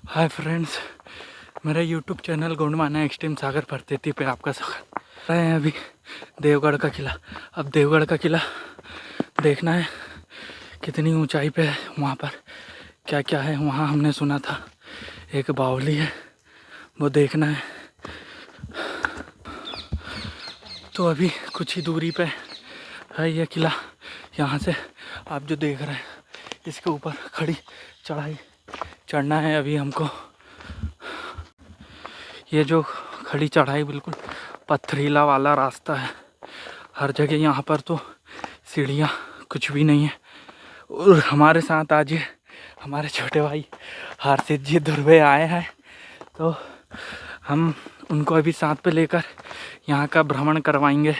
Hi friends, मेरा YouTube channel Gondwana extreme सागर प्रतीति पे आपका स्वागत। रहे हैं अभी देवगढ़ का किला। अब देवगढ़ का किला देखना है कितनी ऊंचाई पे है, वहाँ पर क्या क्या है। वहाँ हमने सुना था एक बावली है, वो देखना है। तो अभी कुछ ही दूरी पे है ये किला। यहाँ से आप जो देख रहे हैं इसके ऊपर खड़ी चढ़ाई चढ़ना है अभी हमको। ये जो खड़ी चढ़ाई बिल्कुल पथरीला वाला रास्ता है हर जगह। यहाँ पर तो सीढ़ियाँ कुछ भी नहीं है। और हमारे साथ आज ये हमारे छोटे भाई हर्षित जी दुर्वे आए हैं, तो हम उनको अभी साथ पे लेकर यहाँ का भ्रमण करवाएंगे।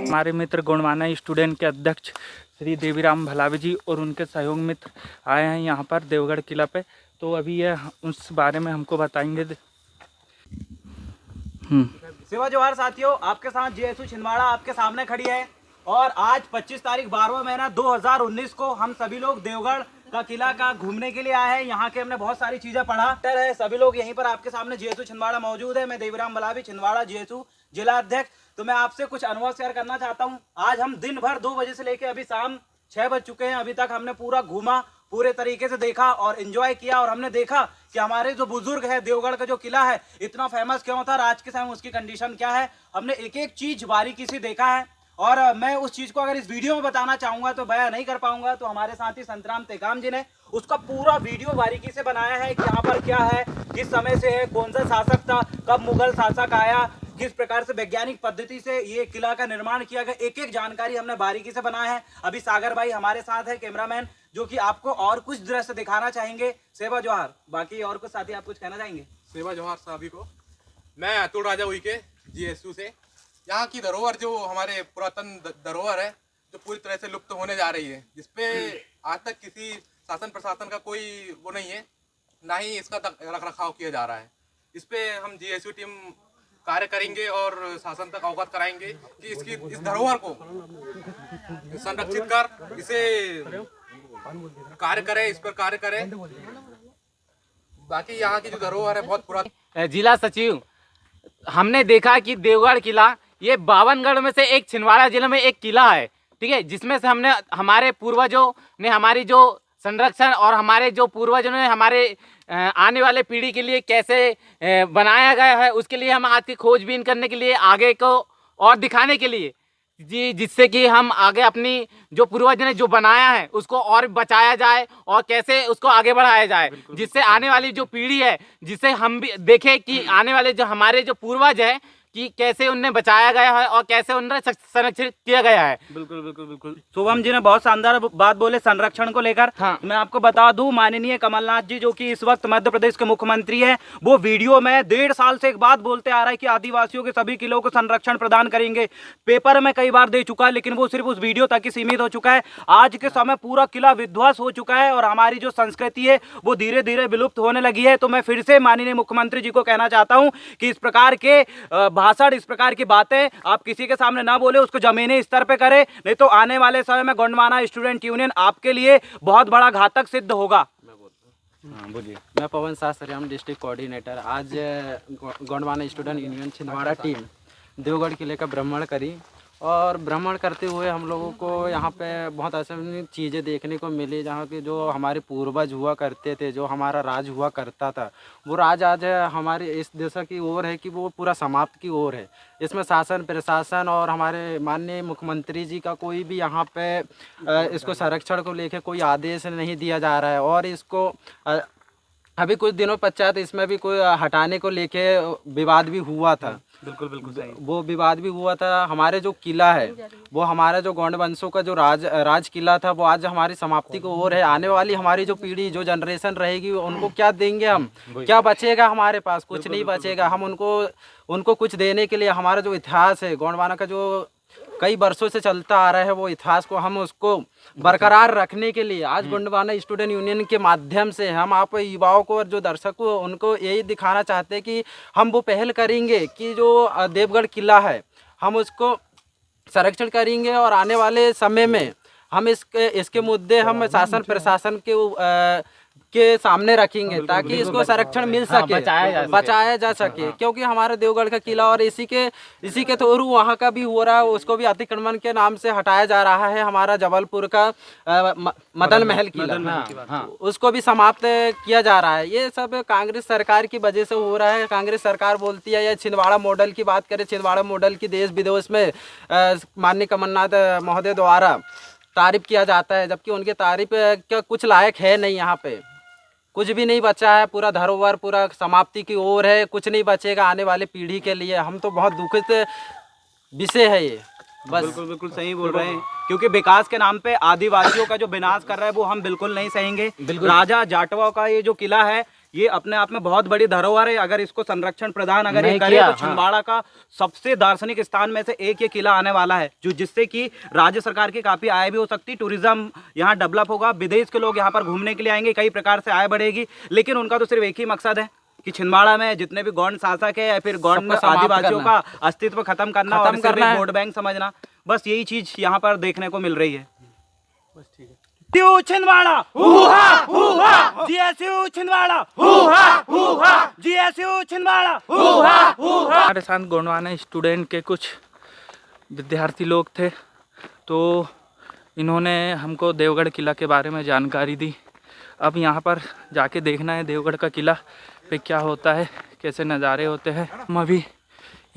हमारे मित्र गोंडवाना स्टूडेंट के अध्यक्ष श्री देवीराम भलावी जी और उनके सहयोग मित्र आए हैं यहाँ पर देवगढ़ किला पे। तो अभी ये उस बारे में हमको बताएंगे। सेवा जोहार साथियों, आपके साथ जेएसयू छिंदवाड़ा आपके सामने खड़ी है। और आज 25 तारीख 12वां महीना 2019 को हम सभी लोग देवगढ़ का किला का घूमने के लिए आए हैं। यहाँ के हमने बहुत सारी चीजें पढ़ा है। सभी लोग यहीं पर आपके सामने जेएसयू छिंदवाड़ा मौजूद है। मैं देवीराम भलावी, छिंदवाड़ा जेएसयू जिला अध्यक्ष। तो मैं आपसे कुछ अनुभव शेयर करना चाहता हूँ। आज हम दिन भर 2 बजे से लेकर अभी शाम 6 बज चुके हैं। अभी तक हमने पूरा घूमा, पूरे तरीके से देखा और एंजॉय किया। और हमने देखा कि हमारे जो बुजुर्ग है, देवगढ़ का जो किला है इतना फेमस क्यों था, आज के समय उसकी कंडीशन क्या है, हमने एक एक चीज बारीकी से देखा है। और मैं उस चीज को अगर इस वीडियो में बताना चाहूंगा तो बयां नहीं कर पाऊंगा। तो हमारे साथी संतराम टेकाम जी ने उसका पूरा वीडियो बारीकी से बनाया है कि यहाँ पर क्या है, किस समय से है, कौन सा शासक था, कब मुगल शासक आया, किस प्रकार से वैज्ञानिक पद्धति से ये किला का निर्माण किया गया, एक एक जानकारी हमने बारीकी से बनाया है। अभी सागर भाई हमारे साथ है कैमरामैन, जो कि आपको और कुछ दृश्य दिखाना चाहेंगे। सेवा जोहार। बाकी और कुछ साथी आप कुछ कहना चाहेंगे? सेवा जोहार सभी को। मैं अतुल राजा उइके जीएसयू से। यहाँ की धरोहर जो हमारे पुरातन धरोहर है जो पूरी तरह से लुप्त होने जा रही है, जिसपे आज तक किसी शासन प्रशासन का कोई वो नहीं है, ना ही इसका रख रखाव किया जा रहा है। इस पे हम जीएसयू टीम कार्य करेंगे और शासन तक अवगत कराएंगे कि इसकी इस धरोहर को संरक्षित कर इसे कार्य करें, इस पर कार्य करें। बाकी यहाँ की जो धरोहर है बहुत पुरानी। जिला सचिव, हमने देखा कि देवगढ़ किला ये 52गढ़ में से एक छिंदवाड़ा जिले में एक किला है, ठीक है, जिसमें से हमने हमारे पूर्वजों ने हमारी जो संरक्षण और हमारे जो पूर्वजों ने हमारे आने वाले पीढ़ी के लिए कैसे बनाया गया है, उसके लिए हम आज की खोजबीन करने के लिए आगे को और दिखाने के लिए जी, जिससे कि हम आगे अपनी जो पूर्वज ने जो बनाया है उसको और बचाया जाए और कैसे उसको आगे बढ़ाया जाए, जिससे आने वाली जो पीढ़ी है, जिससे हम भी देखें कि आने वाले जो हमारे जो पूर्वज है कि कैसे उन्हें बचाया गया है और कैसे उन्हें संरक्षित किया गया है। बिल्कुल बिल्कुल बिल्कुल। शुभम जी ने बहुत शानदार बात बोले संरक्षण को लेकर। हाँ। मैं आपको बता दूं, माननीय कमलनाथ जी जो कि इस वक्त मध्य प्रदेश के मुख्यमंत्री हैं, वो वीडियो में 1.5 साल से एक बात बोलते आ रहा है कि आदिवासियों के सभी किलों को संरक्षण प्रदान करेंगे। पेपर में कई बार दे चुका है, लेकिन वो सिर्फ उस वीडियो तक ही सीमित हो चुका है। आज के समय पूरा किला विध्वंस हो चुका है और हमारी जो संस्कृति है वो धीरे धीरे विलुप्त होने लगी है। तो मैं फिर से माननीय मुख्यमंत्री जी को कहना चाहता हूँ कि इस प्रकार के भाषण, इस प्रकार की बातें आप किसी के सामने ना बोले, उसको जमीनी स्तर पे करें, नहीं तो आने वाले समय में गोंडवाना स्टूडेंट यूनियन आपके लिए बहुत बड़ा घातक सिद्ध होगा। हाँ बोलिए। मैं पवन शास्त्री, डिस्ट्रिक्ट कोऑर्डिनेटर। आज Gondwana student union Chhindwara team Devgarh किले का भ्रमण करी और भ्रमण करते हुए हम लोगों को यहाँ पे बहुत ऐसी चीज़ें देखने को मिली जहाँ के जो हमारे पूर्वज हुआ करते थे, जो हमारा राज हुआ करता था, वो राज आज हमारे इस दिशा की ओर है कि वो पूरा समाप्त की ओर है। इसमें शासन प्रशासन और हमारे माननीय मुख्यमंत्री जी का कोई भी यहाँ पे इसको संरक्षण को लेकर कोई आदेश नहीं दिया जा रहा है। और इसको अभी कुछ दिनों पश्चात इसमें भी कोई हटाने को लेके विवाद भी हुआ था। बिल्कुल बिल्कुल सही। वो विवाद भी हुआ था। हमारे जो किला है वो हमारा जो गोंड वंशों का जो राज किला था वो आज हमारी समाप्ति को ओर है। आने वाली हमारी जो पीढ़ी, जो जनरेशन रहेगी, उनको क्या देंगे हम? क्या बचेगा हमारे पास? कुछ नहीं बचेगा। हम उनको कुछ देने के लिए हमारा जो इतिहास है, गोंडवाना का जो कई वर्षों से चलता आ रहा है वो इतिहास को, हम उसको बरकरार रखने के लिए आज गोंडवाना स्टूडेंट यूनियन के माध्यम से हम आप युवाओं को और जो दर्शकों उनको यही दिखाना चाहते हैं कि हम वो पहल करेंगे कि जो देवगढ़ किला है हम उसको संरक्षण करेंगे और आने वाले समय में हम इसके मुद्दे हम शासन प्रशासन के सामने रखेंगे ताकि इसको संरक्षण मिल सके, बचाया जा सके। क्योंकि हमारे देवगढ़ का किला और इसी के थ्रू वहाँ का भी हो रहा है, उसको भी अतिक्रमण के नाम से हटाया जा रहा है। हमारा जबलपुर का मदन महल किला उसको भी समाप्त किया जा रहा है। ये सब कांग्रेस सरकार की वजह से हो रहा है। कांग्रेस सरकार बोलती है, या छिंदवाड़ा मॉडल की बात करें, छिंदवाड़ा मॉडल की देश विदेश में माननीय कमलनाथ महोदय द्वारा तारीफ किया जाता है, जबकि उनके तारीफ का कुछ लायक है नहीं। यहाँ पे कुछ भी नहीं बचा है, पूरा धरोहर पूरा समाप्ति की ओर है, कुछ नहीं बचेगा आने वाले पीढ़ी के लिए। हम तो बहुत दुखित विषय है ये। बस बिल्कुल बिल्कुल सही बोल रहे हैं, क्योंकि विकास के नाम पे आदिवासियों का जो विनाश कर रहा है वो हम बिल्कुल नहीं सहेंगे। राजा जाटवा का ये जो किला है ये अपने आप में बहुत बड़ी धरोहर है। अगर इसको संरक्षण प्रदान अगर ये करे तो छिंदवाड़ा का सबसे दार्शनिक स्थान में से एक ये किला आने वाला है, जो जिससे कि राज्य सरकार की काफी आय भी हो सकती, टूरिज्म यहाँ डेवलप होगा, विदेश के लोग यहाँ पर घूमने के लिए आएंगे, कई प्रकार से आय बढ़ेगी। लेकिन उनका तो सिर्फ एक ही मकसद है कि छिंदवाड़ा में जितने भी गौंड शासक है या फिर गौंड आदिवासियों का अस्तित्व खत्म करना और सिर्फ वोट बैंक समझना, बस यही चीज यहाँ पर देखने को मिल रही है। बस ठीक है। Chhindwara GSU Chhindwara GSU Chhindwara. हमारे साथ गोंडवाना स्टूडेंट के कुछ विद्यार्थी लोग थे, तो इन्होंने हमको देवगढ़ किला के बारे में जानकारी दी। अब यहाँ पर जाके देखना है देवगढ़ का किला पे क्या होता है, कैसे नज़ारे होते हैं। हम अभी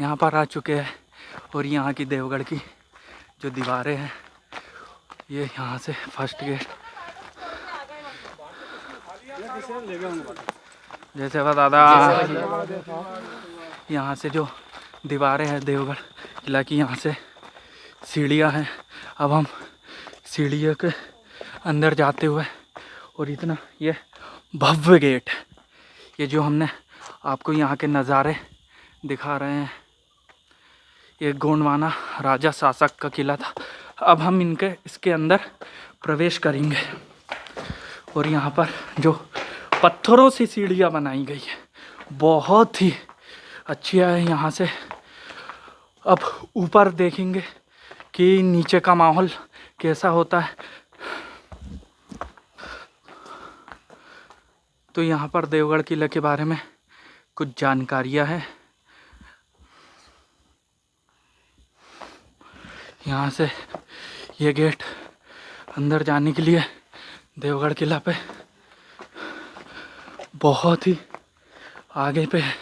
यहाँ पर आ चुके हैं और यहाँ की देवगढ़ की जो दीवारें हैं, ये यहाँ से फर्स्ट गेट जैसे बता यहाँ से जो दीवारें हैं देवगढ़ किला की, यहाँ से सीढ़ियाँ हैं। अब हम सीढ़ियों के अंदर जाते हुए और इतना ये भव्य गेट, ये जो हमने आपको यहाँ के नज़ारे दिखा रहे हैं, ये गोंडवाना राजा शासक का किला था। अब हम इसके अंदर प्रवेश करेंगे और यहाँ पर जो पत्थरों से सीढ़ियाँ बनाई गई है बहुत ही अच्छी है। यहाँ से अब ऊपर देखेंगे कि नीचे का माहौल कैसा होता है। तो यहाँ पर देवगढ़ किले के बारे में कुछ जानकारियाँ हैं। यहाँ से ये गेट अंदर जाने के लिए देवगढ़ किला पे बहुत ही आगे पे है।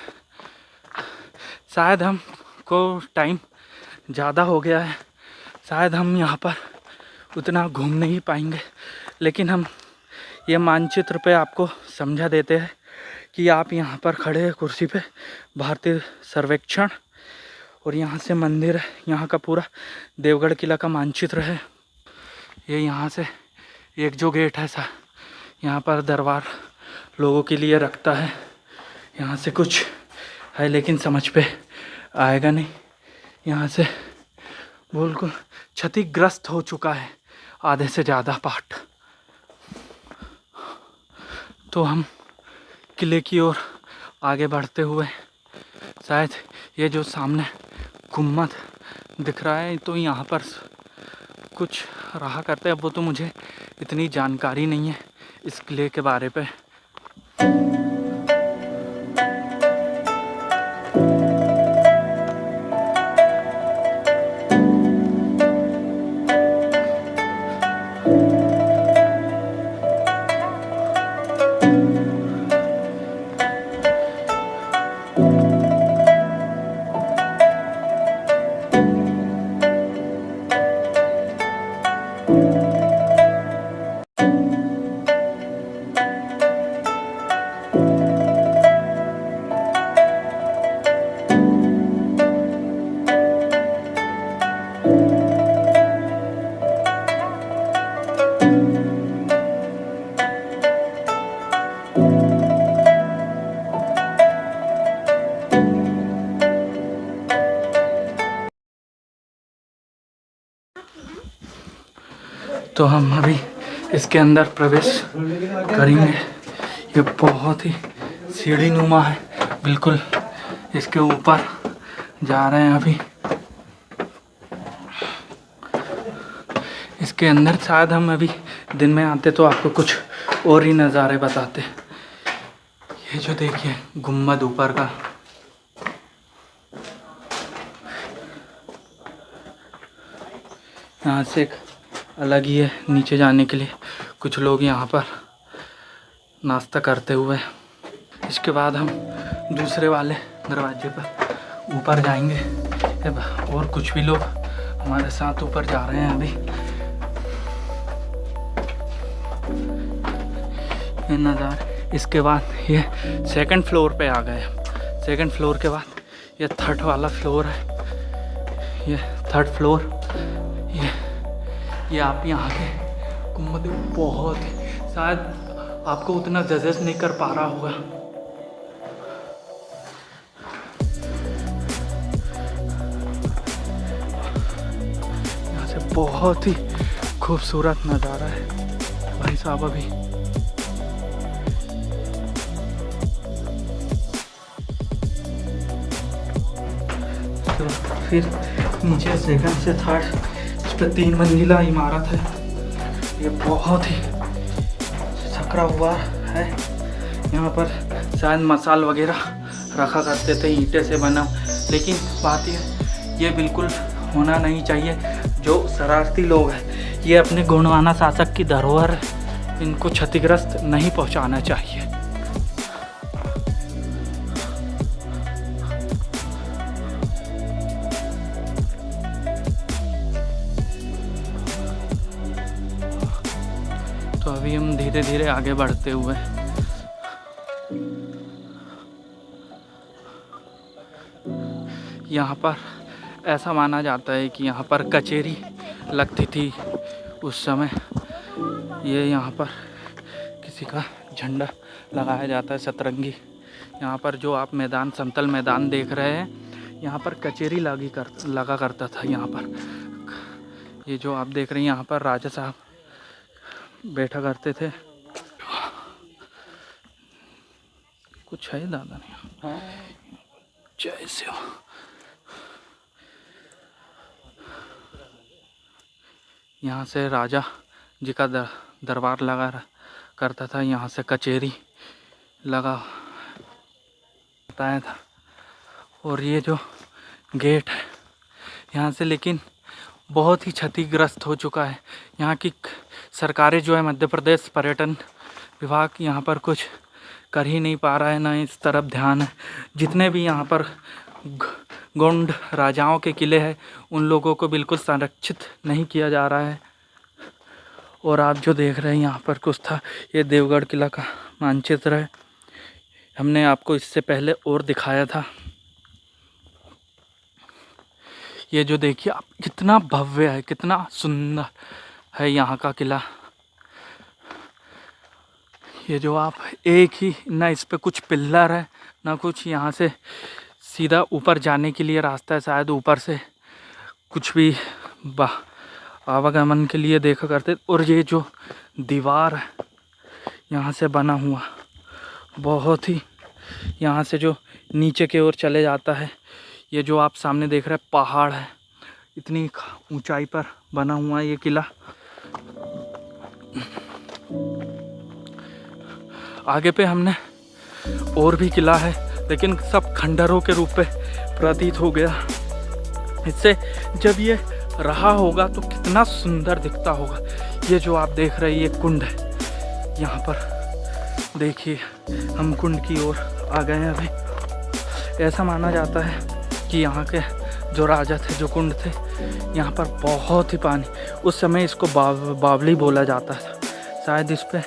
शायद हमको टाइम ज़्यादा हो गया है, शायद हम यहाँ पर उतना घूम नहीं पाएंगे, लेकिन हम ये मानचित्र पे आपको समझा देते हैं कि आप यहाँ पर खड़े हैं कुर्सी पे, भारतीय सर्वेक्षण, और यहाँ से मंदिर है। यहाँ का पूरा देवगढ़ किला का मानचित्र है। ये यहाँ से एक जो गेट है सा, यहाँ पर दरबार लोगों के लिए रखता है। यहाँ से कुछ है लेकिन समझ पे आएगा नहीं। यहाँ से बिल्कुल क्षतिग्रस्त हो चुका है आधे से ज़्यादा पार्ट। तो हम किले की ओर आगे बढ़ते हुए, शायद ये जो सामने गुम्बद दिख रहा है तो यहाँ पर कुछ रहा करते हैं। वो तो मुझे इतनी जानकारी नहीं है इस किले के बारे पे। तो हम अभी इसके अंदर प्रवेश करेंगे। ये बहुत ही सीढ़ी नुमा है, बिल्कुल इसके ऊपर जा रहे हैं अभी। इसके अंदर शायद हम अभी दिन में आते तो आपको कुछ और ही नज़ारे बताते। ये जो देखिए गुम्बद ऊपर का, यहाँ से एक अलग ही है नीचे जाने के लिए। कुछ लोग यहाँ पर नाश्ता करते हुए। इसके बाद हम दूसरे वाले दरवाजे पर ऊपर जाएंगे और कुछ भी लोग हमारे साथ ऊपर जा रहे हैं अभी। ये नज़ारा। इसके बाद ये सेकंड फ्लोर पे आ गए हम। सेकंड फ्लोर के बाद ये थर्ड वाला फ्लोर है। ये थर्ड फ्लोर। ये आप यहाँ के गुम्बद बहुत शायद आपको उतना जजेस नहीं कर पा रहा होगा। यहाँ से बहुत ही खूबसूरत नज़ारा है भाई साहब। अभी तो फिर नीचे सेकंड से थर्ड, इस पर 3 मंजिला इमारत है। ये बहुत ही सकरा हुआ है। यहाँ पर शायद मसाल वगैरह रखा करते थे, ईंटें से बना। लेकिन बात ये बिल्कुल होना नहीं चाहिए। जो शरारती लोग हैं, ये अपने गोंडवाना शासक की धरोहर, इनको क्षतिग्रस्त नहीं पहुँचाना चाहिए। तो अभी हम धीरे धीरे आगे बढ़ते हुए यहाँ पर ऐसा माना जाता है कि यहाँ पर कचहरी लगती थी उस समय। ये यहाँ पर किसी का झंडा लगाया जाता है सतरंगी। यहाँ पर जो आप मैदान, समतल मैदान देख रहे हैं, यहाँ पर कचहरी लगा करता था। यहाँ पर ये जो आप देख रहे हैं, यहाँ पर राजा साहब बैठा करते थे। कुछ है दादा नहीं। जय से हो। यहाँ से राजा जी का दरबार लगा करता था। यहाँ से कचहरी लगा बताया था। और ये जो गेट है यहाँ से, लेकिन बहुत ही क्षतिग्रस्त हो चुका है। यहाँ की सरकारें जो है, मध्य प्रदेश पर्यटन विभाग यहाँ पर कुछ कर ही नहीं पा रहा है, ना इस तरफ ध्यान है। जितने भी यहाँ पर गोंड राजाओं के किले हैं, उन लोगों को बिल्कुल संरक्षित नहीं किया जा रहा है। और आप जो देख रहे हैं यहाँ पर कुछ था, ये देवगढ़ किला का मानचित्र है। हमने आपको इससे पहले और दिखाया था। ये जो देखिए आप, कितना भव्य है, कितना सुंदर है यहाँ का किला। ये जो आप एक ही, ना इस पे कुछ पिल्लर है ना कुछ। यहाँ से सीधा ऊपर जाने के लिए रास्ता है। शायद ऊपर से कुछ भी आवागमन के लिए देखा करते। और ये जो दीवार है यहाँ से बना हुआ, बहुत ही, यहाँ से जो नीचे की ओर चले जाता है। ये जो आप सामने देख रहे हैं पहाड़ है, इतनी ऊंचाई पर बना हुआ है ये किला। आगे पे हमने और भी किला है, लेकिन सब खंडरों के रूप में प्रतीत हो गया। इससे जब ये रहा होगा तो कितना सुंदर दिखता होगा। ये जो आप देख रहे हैं ये कुंड है। यहाँ पर देखिए हम कुंड की ओर आ गए हैं अभी। ऐसा माना जाता है कि यहाँ के जो राजा थे, जो कुंड थे, यहाँ पर बहुत ही पानी, उस समय इसको बावली बोला जाता था। शायद इस पे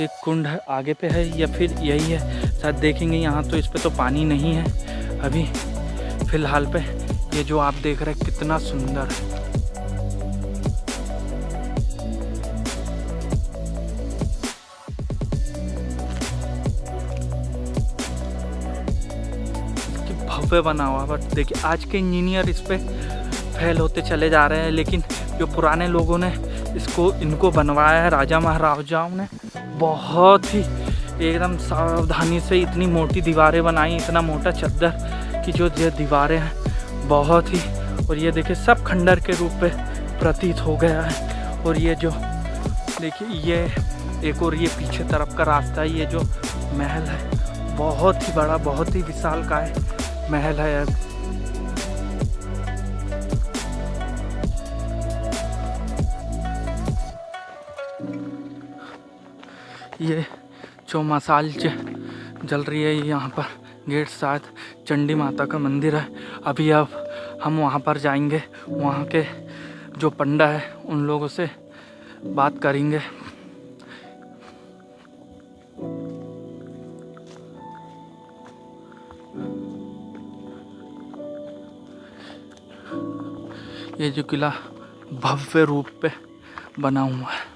एक कुंड है, आगे पे है या फिर यही है, शायद देखेंगे। यहाँ तो इस पे तो पानी नहीं है अभी फ़िलहाल पे। ये जो आप देख रहे हैं कितना सुंदर है। भव्य बना हुआ। बट देखिए आज के इंजीनियर इस पे फेल होते चले जा रहे हैं, लेकिन जो पुराने लोगों ने इसको इनको बनवाया है राजा महाराजाओं ने। बहुत ही एकदम सावधानी से इतनी मोटी दीवारें बनाई, इतना मोटा चद्दर कि जो ये दीवारें हैं बहुत ही, और ये देखिए सब खंडर के रूप पे प्रतीत हो गया है। और ये जो देखिए ये एक और ये पीछे तरफ का रास्ता है, ये जो महल है बहुत ही बड़ा, बहुत ही विशालकाय महल है। ये जो मसाल जल रही है यहाँ पर गेट साथ चंडी माता का मंदिर है। अभी अब हम वहाँ पर जाएंगे, वहाँ के जो पंडा है उन लोगों से बात करेंगे। ये जो किला भव्य रूप पे बना हुआ है।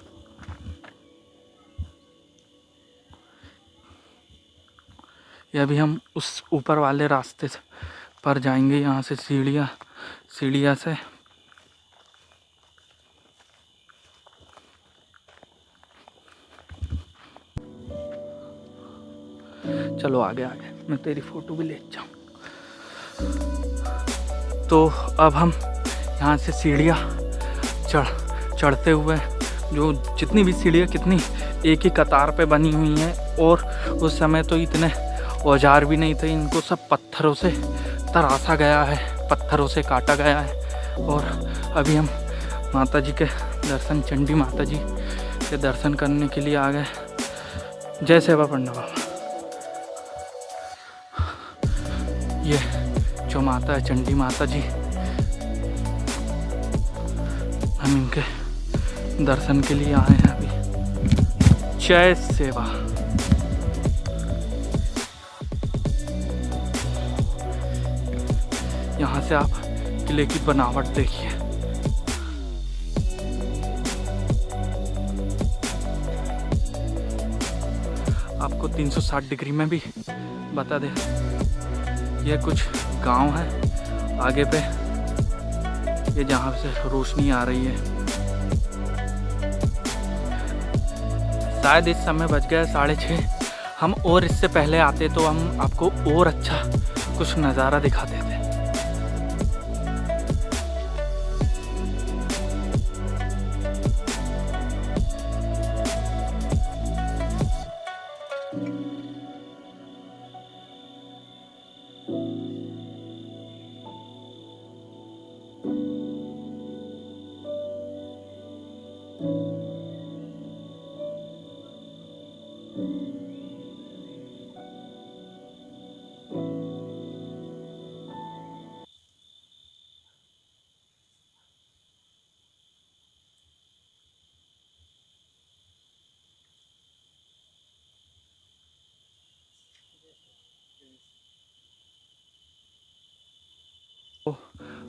ये अभी हम उस ऊपर वाले रास्ते से पर जाएंगे, यहाँ से सीढ़ियाँ से। चलो आगे आगे, मैं तेरी फोटो भी ले जाऊँ। तो अब हम यहाँ से सीढ़ियाँ चढ़ते हुए, जो जितनी भी सीढ़ियाँ कितनी एक ही कतार पे बनी हुई हैं, और उस समय तो इतने औजार भी नहीं थे, इनको सब पत्थरों से तराशा गया है, पत्थरों से काटा गया है। और अभी हम माता जी के दर्शन, चंडी माता जी के दर्शन करने के लिए आ गए। जय सेवा पंडा बाबा। ये जो माता है चंडी माता जी, हम इनके दर्शन के लिए आए हैं अभी। जय सेवा। यहाँ से आप किले की बनावट देखिए। आपको 360 डिग्री में भी बता दे। ये कुछ गांव है आगे पे, ये जहाँ से रोशनी आ रही है। शायद इस समय बज गया 6:30। हम और इससे पहले आते तो हम आपको और अच्छा कुछ नज़ारा दिखाते थे।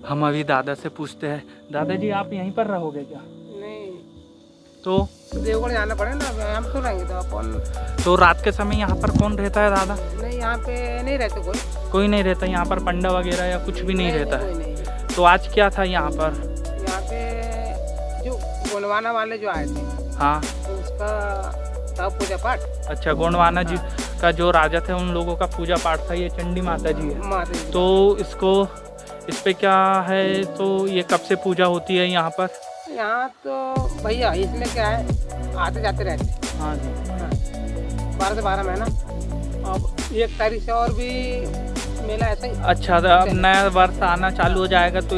हम अभी दादा से पूछते हैं, दादाजी आप यहीं पर रहोगे क्या? नहीं, तो देवगढ़ जाना पड़ेगा ना, हम तो रहेंगे तो अपन। तो रात के समय यहाँ पर कौन रहता है दादा? नहीं, यहाँ पे नहीं रहते कोई नहीं रहता यहाँ पर, पंडा वगैरह या कुछ भी नहीं रहता कोई है। नहीं। तो आज क्या था यहाँ पर? यहाँ पे जो गोंडवाना वाले जो आए थे, हाँ, तो उसका था पूजा पाठ। अच्छा, गोंडवाना जी का जो राजा थे उन लोगों का पूजा पाठ था। ये चंडी माता जी है। माता जी। तो इस पे क्या है, तो ये कब से पूजा होती है यहाँ पर? यहाँ तो भैया इसमें क्या है, आते जाते रहते हैं। हाँ जी, 12 से 12 महीना। अब 1 तारीख से और भी मेला ऐसा ही। अच्छा, तो अब नया वर्ष आना चालू हो जाएगा तो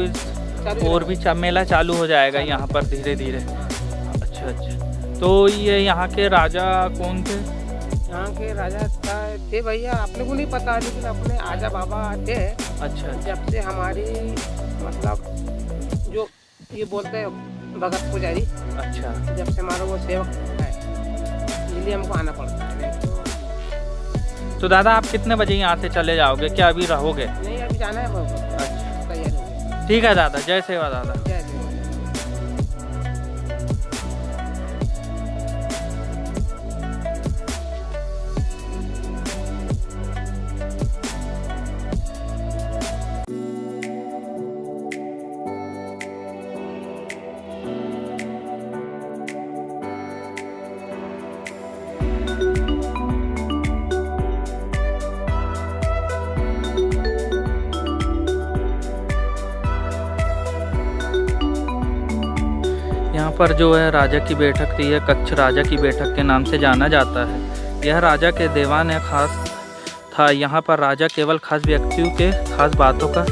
और भी मेला चालू हो जाएगा यहाँ पर धीरे धीरे। अच्छा, तो ये यहाँ के राजा कौन थे? यहाँ के राजा थे भैया, अपने को नहीं पता, लेकिन अपने आजा बाबा थे। अच्छा, जब से हमारी मतलब जो ये बोलते हैं भगत पुजारी, अच्छा, जब से हमारा वो सेवक है, इसलिए हमको आना पड़ता है। तो दादा आप कितने बजे यहाँ से चले जाओगे? क्या अभी रहोगे? नहीं, अभी जाना है। अच्छा, तैयार हो गया। ठीक है दादा, जय सेवा दादा। जय सेवा। यहाँ पर जो है राजा की बैठक थी, यह कक्ष राजा की बैठक के नाम से जाना जाता है। यह राजा के दीवान है खास था। यहाँ पर राजा केवल खास व्यक्तियों के खास बातों का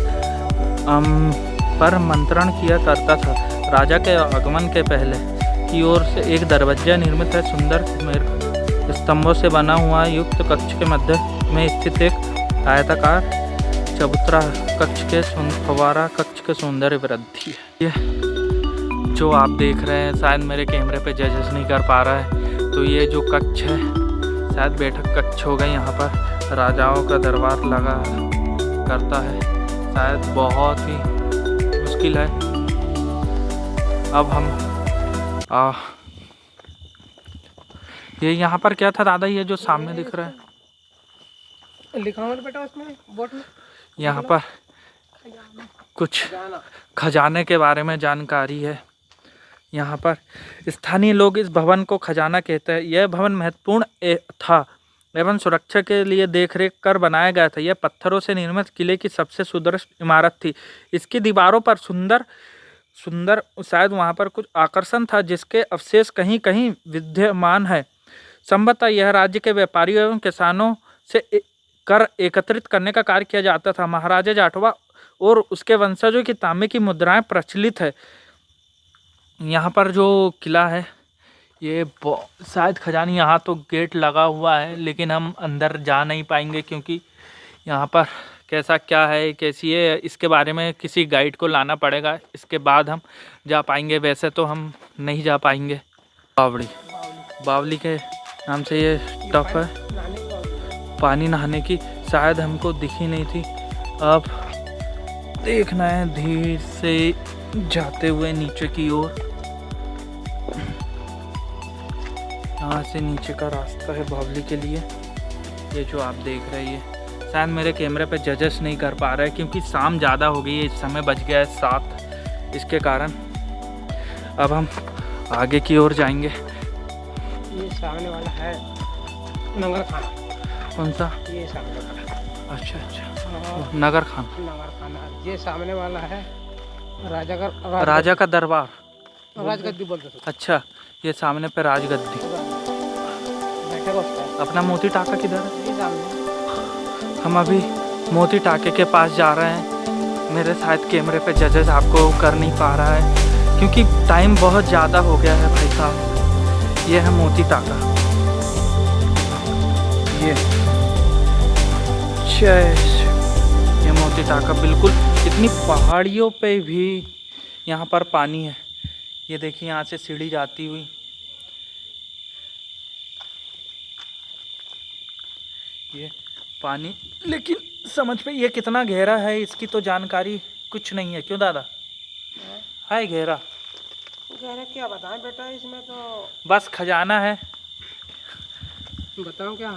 पर मंत्रण किया करता था। राजा के आगमन के पहले की ओर से एक दरवाजा निर्मित है। सुंदर स्तंभों से बना हुआ युक्त कक्ष के मध्य में स्थित एक आयताकार चबूतरा कक्ष के फव्वारा कक्ष के सौंदर्य वृद्धि है। ये जो आप देख रहे हैं, शायद मेरे कैमरे पे जजेस नहीं कर पा रहा है, तो ये जो कक्ष है शायद बैठक कक्ष होगा। यहाँ पर राजाओं का दरबार लगा करता है। शायद बहुत ही मुश्किल है। अब हम ये यहाँ पर क्या था दादा, ये जो सामने दिख रहा है लिखा हुआ बेटा उसमें बोर्ड में, यहाँ पर कुछ खजाने के बारे में जानकारी है। यहाँ पर स्थानीय लोग इस भवन को खजाना कहते हैं। यह भवन महत्वपूर्ण था एवं सुरक्षा के लिए देखरेख कर बनाया गया था। यह पत्थरों से निर्मित किले की सबसे सुदृढ़ इमारत थी। इसकी दीवारों पर सुंदर शायद वहाँ पर कुछ आकर्षण था जिसके अवशेष कहीं कहीं विद्यमान है। संभवतः यह राज्य के व्यापारियों एवं किसानों से कर एकत्रित करने का कार्य किया जाता था। महाराजा जाटवा और उसके वंशजों की तांबे की मुद्राएं प्रचलित है। यहाँ पर जो किला है ये शायद खजानी, यहाँ तो गेट लगा हुआ है लेकिन हम अंदर जा नहीं पाएंगे क्योंकि यहाँ पर कैसा क्या है, कैसी है, इसके बारे में किसी गाइड को लाना पड़ेगा। इसके बाद हम जा पाएंगे, वैसे तो हम नहीं जा पाएंगे। बावली के नाम से ये टफ है, पानी नहाने की। शायद हमको दिखी नहीं थी। अब देखना है धीरे से जाते हुए नीचे की ओर। यहाँ से नीचे का रास्ता है बावली के लिए। ये जो आप देख रहे हैं, शायद मेरे कैमरे पे जजेस नहीं कर पा रहे क्योंकि शाम ज़्यादा हो गई है। इस समय बज गया है 7, इसके कारण अब हम आगे की ओर जाएंगे। ये सामने वाला है नगर खाना। कौन सा? ये सामने वाला। अच्छा नगर खाना। ये सामने वाला है राजा का दरबार, राजगद्दी बोलते हैं। अच्छा, ये सामने पे राजगद्दी। अपना मोती टाका किधर है? हम अभी मोती टाके के पास जा रहे हैं। मेरे शायद कैमरे पे जजेस आपको कर नहीं पा रहा है क्योंकि टाइम बहुत ज़्यादा हो गया है भाई साहब। ये है मोती टाका। ये मोती टाका बिल्कुल इतनी पहाड़ियों पे भी यहाँ पर पानी है। ये देखिए यहाँ से सीढ़ी जाती हुई। ये पानी, लेकिन समझ पे ये कितना गहरा है इसकी तो जानकारी कुछ नहीं है। क्यों दादा? है गहरा? गहरा क्या बताएं बेटा, इसमें तो बस खजाना है। बताऊं क्या,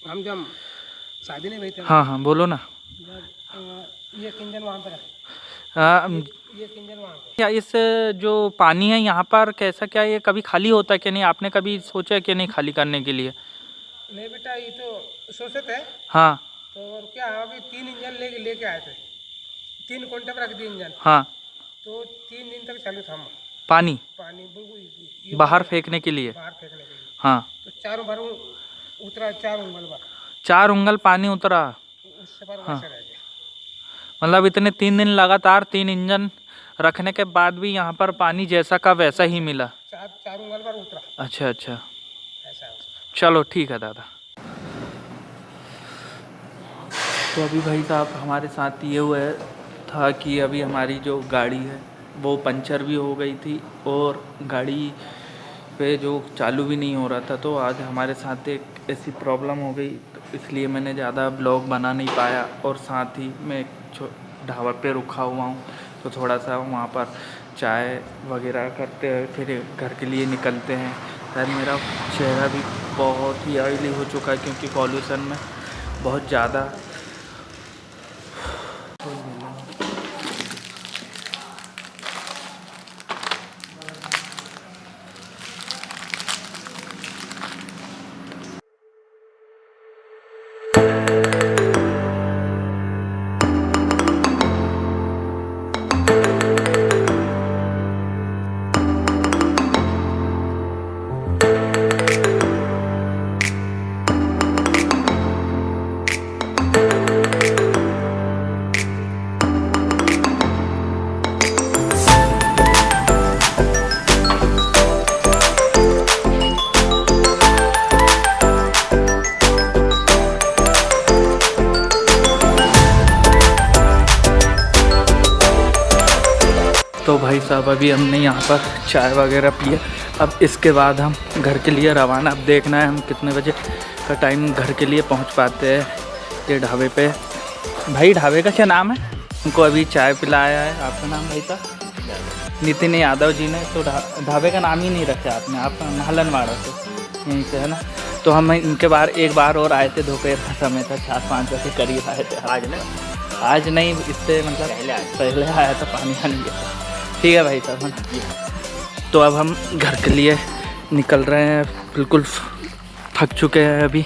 हम जब शादी नहीं हुई थी। हाँ बोलो ना। ये किंजल वहाँ पर है। ये किंजल वहाँ पर। क्या इस जो पानी है यहाँ पर कैसा क्या, ये कभी खाली होता है कि नहीं? आपने कभी सोचा कि नहीं खाली करने के लिए? नहीं बेटा, ये तो सोचे थे। हाँ तो और क्या, अभी 3 इंजन लेके आए थे। 3 घंटे पर रख दिए इंजन। हाँ, तो 3 दिन तक चालू था पानी बिल्कुल बाहर फेंकने के लिए। हाँ, तो 4 बार उतरा, 4 उंगल बार, 4 उंगल पानी उतरा। उससे पर हाँ। वैसे रह गया। मतलब इतने 3 दिन लगातार 3 इंजन रखने के बाद भी यहाँ पर पानी जैसा का वैसा ही मिला। 4 उंगल बार उतरा। अच्छा, ऐसा है। चलो ठीक है दादा। तो अभी भाई साहब हमारे साथ ये हुआ था कि अभी हमारी जो गाड़ी है वो पंचर भी हो गई थी और गाड़ी पे जो चालू भी नहीं हो रहा था। तो आज हमारे साथ एक ऐसी प्रॉब्लम हो गई, तो इसलिए मैंने ज़्यादा ब्लॉग बना नहीं पाया। और साथ ही मैं एक ढाबा पे रुका हुआ हूँ, तो थोड़ा सा वहाँ पर चाय वगैरह करते हैं फिर घर के लिए निकलते हैं। शायद मेरा चेहरा भी बहुत ही ऑयली हो चुका है क्योंकि पॉल्यूशन में बहुत ज़्यादा। भाई साहब अभी हमने यहाँ पर चाय वगैरह पिए। अब इसके बाद हम घर के लिए रवाना। अब देखना है हम कितने बजे का टाइम घर के लिए पहुँच पाते हैं ये ढाबे पे। भाई ढाबे का क्या नाम है? उनको अभी चाय पिलाया है। आपका नाम भाई था? नितिन यादव जी ने। तो ढाबे का नाम ही नहीं रखा आपने, आप नाहलनवाड़ा से यहीं से है ना। तो हम इनके बाहर एक बार और आए थे, दोपहर का समय था, 4-5 बजे करीब आए थे। आज नहीं, इससे मतलब पहले आया था, पानी आने गया। ठीक है भाई साहब है ना। तो अब हम घर के लिए निकल रहे हैं, बिल्कुल थक चुके हैं अभी।